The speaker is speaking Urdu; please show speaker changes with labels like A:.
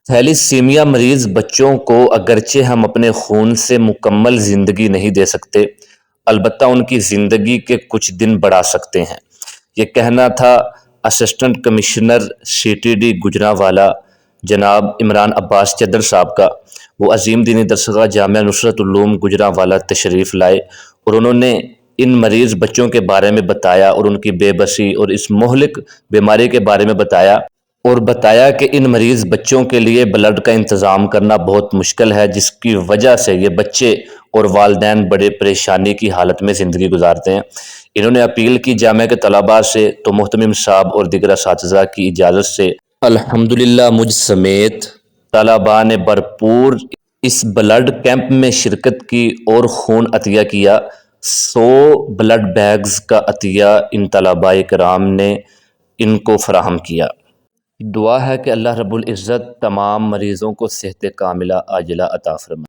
A: تھیلیسیمیا مریض بچوں کو اگرچہ ہم اپنے خون سے مکمل زندگی نہیں دے سکتے، البتہ ان کی زندگی کے کچھ دن بڑھا سکتے ہیں۔ یہ کہنا تھا assistant commissioner C T D Gujranwala جناب عمران عباس چدر صاحب کا۔ وہ عظیم دینی درسگاہ جامعہ نصرت علوم گوجرانوالہ تشریف لائے اور انہوں نے ان مریض بچوں کے بارے میں بتایا اور ان کی بے بسی اور اس مہلک بیماری کے بارے میں بتایا کہ ان مریض بچوں کے لیے بلڈ کا انتظام کرنا بہت مشکل ہے، جس کی وجہ سے یہ بچے اور والدین بڑے پریشانی کی حالت میں زندگی گزارتے ہیں۔ انہوں نے اپیل کی جامعہ کے طلباء سے تو محتمم صاحب اور دیگر اساتذہ کی اجازت سے الحمدللہ مجھ سمیت طلباء نے بھرپور اس بلڈ کیمپ میں شرکت کی اور خون عطیہ کیا۔ 100 بلڈ بیگز کا عطیہ ان طلباء کرام نے ان کو فراہم کیا۔ دعا ہے کہ اللہ رب العزت تمام مریضوں کو صحت کاملہ عاجلہ عطا فرمائے۔